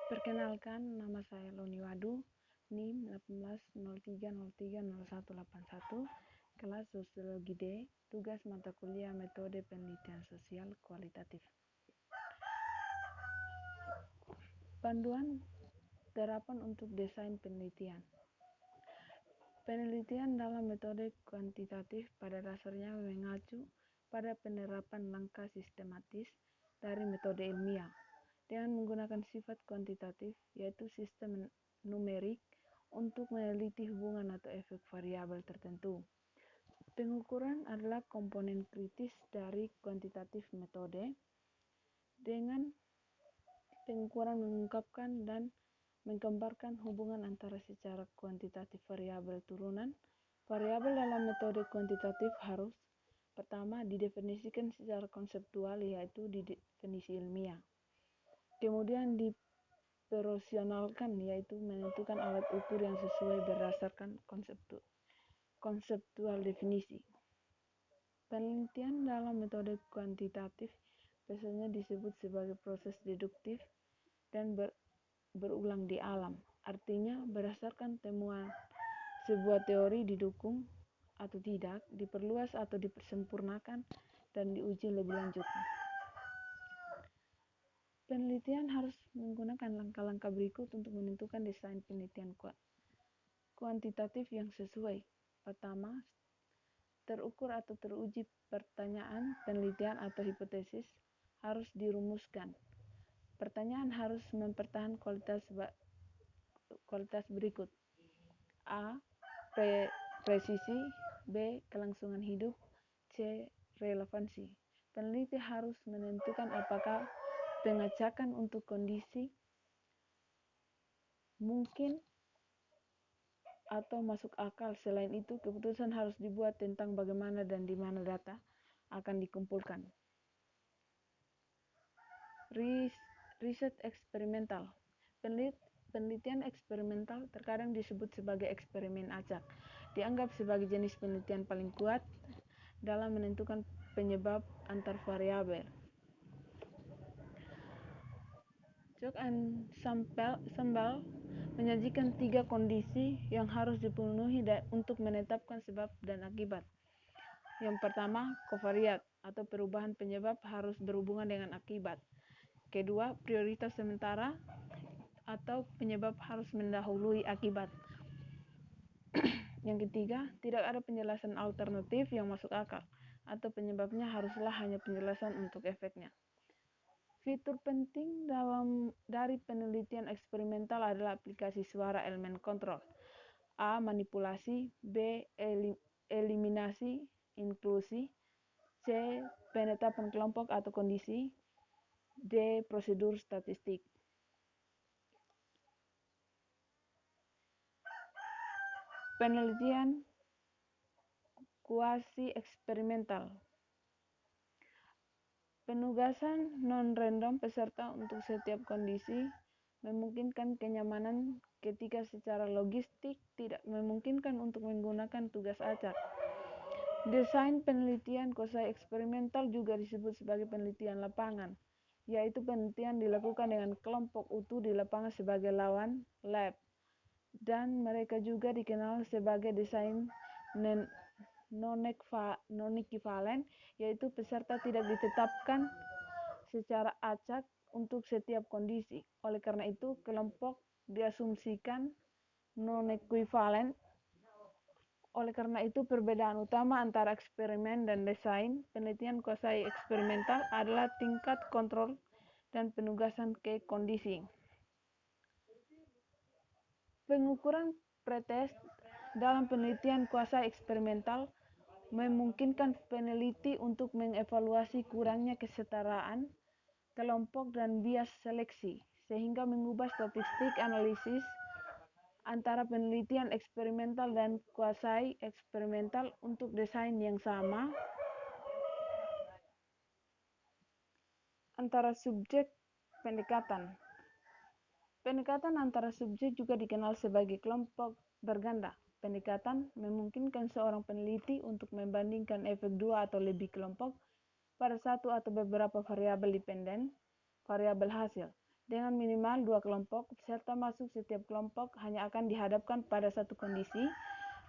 Perkenalkan, nama saya Loni Wadu, NIM 1803030181, kelas Sosiologi D, tugas mata kuliah Metode Penelitian Sosial Kualitatif. Panduan terapan untuk desain penelitian. Penelitian dalam metode kuantitatif pada dasarnya mengacu pada penerapan langkah sistematis dari metode ilmiah dengan menggunakan sifat kuantitatif, yaitu sistem numerik, untuk meneliti hubungan atau efek variabel tertentu. Pengukuran adalah komponen kritis dari kuantitatif metode. Dengan pengukuran mengungkapkan dan menggambarkan hubungan antara secara kuantitatif variabel turunan. Variabel dalam metode kuantitatif harus pertama didefinisikan secara konseptual, yaitu di definisi ilmiah. Kemudian dioperasionalkan, yaitu menentukan alat ukur yang sesuai berdasarkan konseptual definisi. Penelitian dalam metode kuantitatif biasanya disebut sebagai proses deduktif dan berulang di alam. Artinya, berdasarkan temuan sebuah teori didukung atau tidak, diperluas atau dipersempurnakan, dan diuji lebih lanjut. Penelitian harus menggunakan langkah-langkah berikut untuk menentukan desain penelitian kuantitatif yang sesuai. Pertama, terukur atau teruji pertanyaan penelitian atau hipotesis harus dirumuskan. Pertanyaan harus mempertahankan kualitas berikut: A. Presisi, B. Kelangsungan hidup, C. Relevansi. Peneliti harus menentukan apakah pengacakan untuk kondisi mungkin atau masuk akal. Selain itu, keputusan harus dibuat tentang bagaimana dan di mana data akan dikumpulkan. Riset eksperimental. Penelitian eksperimental terkadang disebut sebagai eksperimen acak. Dianggap sebagai jenis penelitian paling kuat dalam menentukan penyebab antar variabel. Chalk and Sambal menyajikan 3 kondisi yang harus dipenuhi untuk menetapkan sebab dan akibat. Yang pertama, kovariat atau perubahan penyebab harus berhubungan dengan akibat. Kedua, prioritas sementara atau penyebab harus mendahului akibat. Yang ketiga, tidak ada penjelasan alternatif yang masuk akal, atau penyebabnya haruslah hanya penjelasan untuk efeknya. Fitur penting dari penelitian eksperimental adalah aplikasi suara elemen kontrol. A. Manipulasi, B. Eliminasi, inklusi, C. Penetapan kelompok atau kondisi, D. Prosedur statistik. Penelitian kuasi eksperimental. Penugasan non-random peserta untuk setiap kondisi memungkinkan kenyamanan ketika secara logistik tidak memungkinkan untuk menggunakan tugas acak. Desain penelitian kuasi eksperimental juga disebut sebagai penelitian lapangan, yaitu penelitian dilakukan dengan kelompok utuh di lapangan sebagai lawan lab, dan mereka juga dikenal sebagai desain non-ekivalen, yaitu peserta tidak ditetapkan secara acak untuk setiap kondisi. Oleh karena itu, kelompok diasumsikan non-ekivalen. Oleh karena itu, perbedaan utama antara eksperimen dan desain penelitian kuasi eksperimental adalah tingkat kontrol dan penugasan ke kondisi. Pengukuran pretest dalam penelitian kuasi eksperimental memungkinkan peneliti untuk mengevaluasi kurangnya kesetaraan kelompok dan bias seleksi, sehingga mengubah statistik analisis antara penelitian eksperimental dan kuasi eksperimental untuk desain yang sama antara subjek pendekatan. Pendekatan antara subjek juga dikenal sebagai kelompok berganda. Pendekatan memungkinkan seorang peneliti untuk membandingkan efek 2 atau lebih kelompok pada satu atau beberapa variabel dependen variabel hasil. Dengan minimal 2 kelompok, peserta masuk setiap kelompok hanya akan dihadapkan pada satu kondisi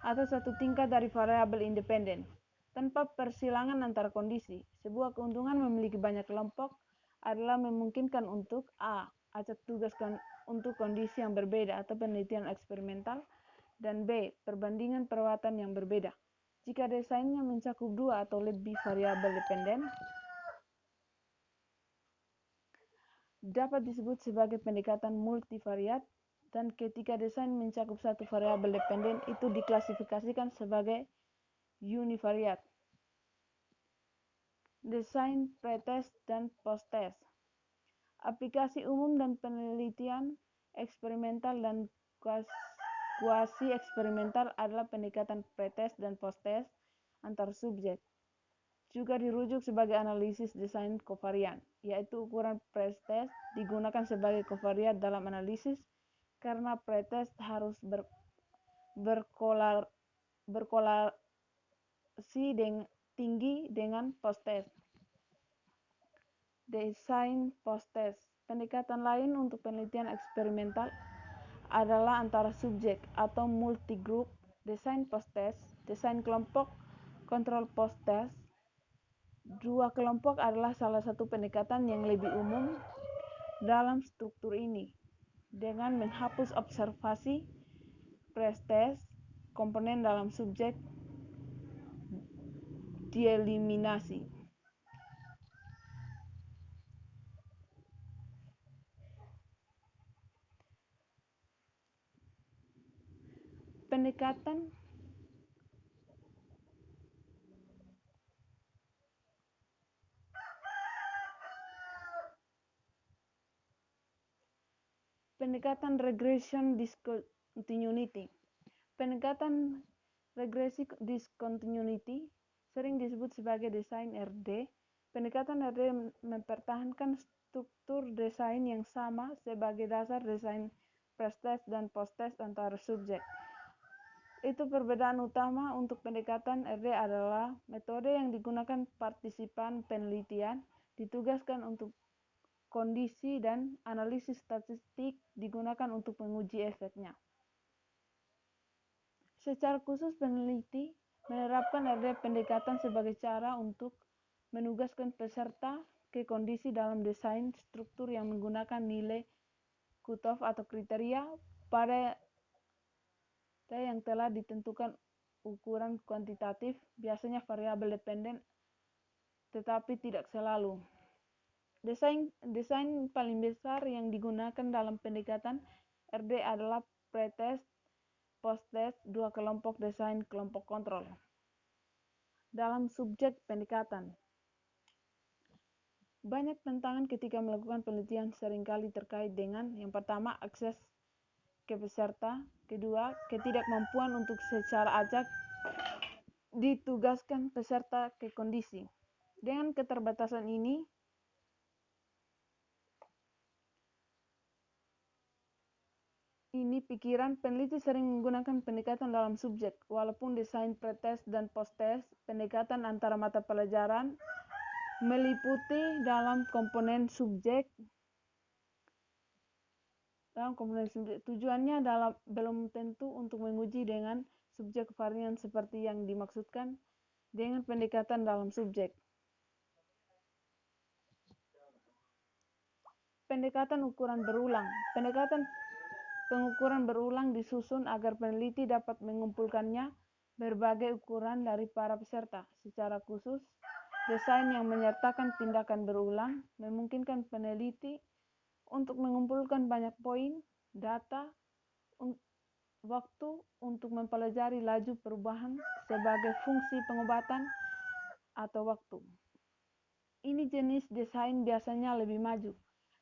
atau satu tingkat dari variabel independen, tanpa persilangan antara kondisi. Sebuah keuntungan memiliki banyak kelompok adalah memungkinkan untuk A. Acak tugas untuk kondisi yang berbeda atau penelitian eksperimental, dan B. Perbandingan perawatan yang berbeda. Jika desainnya mencakup 2 atau lebih variabel dependen, dapat disebut sebagai pendekatan multivariat, dan ketika desain mencakup satu variabel dependen, itu diklasifikasikan sebagai univariat. Desain pretest dan posttest. Aplikasi umum dan penelitian eksperimental dan kuasi eksperimental adalah pendekatan pretest dan posttest antar subjek. Juga dirujuk sebagai analisis desain kovarian, yaitu ukuran pretest digunakan sebagai kovariat dalam analisis karena pretest harus berkorelasi tinggi dengan posttest. Desain posttest. Pendekatan lain untuk penelitian eksperimental adalah antara subjek atau multigroup. Desain posttest, desain kelompok, kontrol posttest. Dua kelompok adalah salah satu pendekatan yang lebih umum dalam struktur ini, dengan menghapus observasi pretest komponen dalam subjek dieliminasi. Pendekatan regression discontinuity. Pendekatan regresi discontinuity sering disebut sebagai desain RD. Pendekatan RD mempertahankan struktur desain yang sama sebagai dasar desain pretest dan posttest antara subjek. Itu perbedaan utama untuk pendekatan RD adalah metode yang digunakan partisipan penelitian ditugaskan untuk kondisi dan analisis statistik digunakan untuk menguji efeknya. Secara khusus, peneliti menerapkan RD pendekatan sebagai cara untuk menugaskan peserta ke kondisi dalam desain struktur yang menggunakan nilai cutoff atau kriteria pada yang telah ditentukan ukuran kuantitatif, biasanya variabel dependen, tetapi tidak selalu. Desain paling besar yang digunakan dalam pendekatan RD adalah pretest, posttest, dua kelompok desain, kelompok kontrol. Dalam subjek pendekatan, banyak tantangan ketika melakukan penelitian seringkali terkait dengan yang pertama, akses ke peserta, kedua, ketidakmampuan untuk secara acak ditugaskan peserta ke kondisi. Dengan keterbatasan ini, pikiran peneliti sering menggunakan pendekatan dalam subjek. Walaupun desain pretest dan posttest pendekatan antara mata pelajaran meliputi dalam komponen subjek, tujuannya belum tentu untuk menguji dengan subjek varian seperti yang dimaksudkan dengan pendekatan dalam subjek. Pendekatan ukuran berulang. Pendekatan pengukuran berulang disusun agar peneliti dapat mengumpulkannya berbagai ukuran dari para peserta. Secara khusus, desain yang menyertakan tindakan berulang memungkinkan peneliti untuk mengumpulkan banyak poin, data, waktu untuk mempelajari laju perubahan sebagai fungsi pengobatan atau waktu. Ini jenis desain biasanya lebih maju,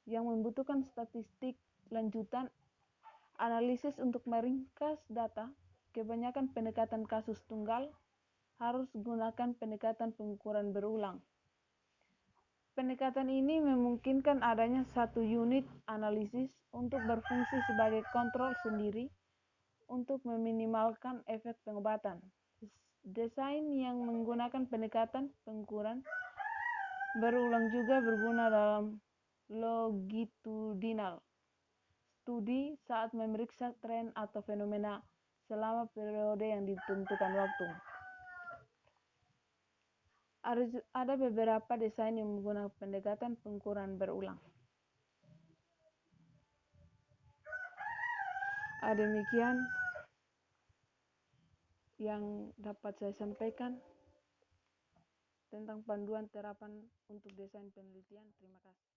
yang membutuhkan statistik lanjutan, analisis untuk meringkas data. Kebanyakan pendekatan kasus tunggal harus gunakan pendekatan pengukuran berulang. Pendekatan ini memungkinkan adanya satu unit analisis untuk berfungsi sebagai kontrol sendiri untuk meminimalkan efek pengobatan. Desain yang menggunakan pendekatan pengukuran berulang juga berguna dalam longitudinal, studi saat memeriksa tren atau fenomena selama periode yang ditentukan waktu. Ada beberapa desain yang menggunakan pendekatan pengukuran berulang. Demikian yang dapat saya sampaikan tentang panduan terapan untuk desain penelitian. Terima kasih.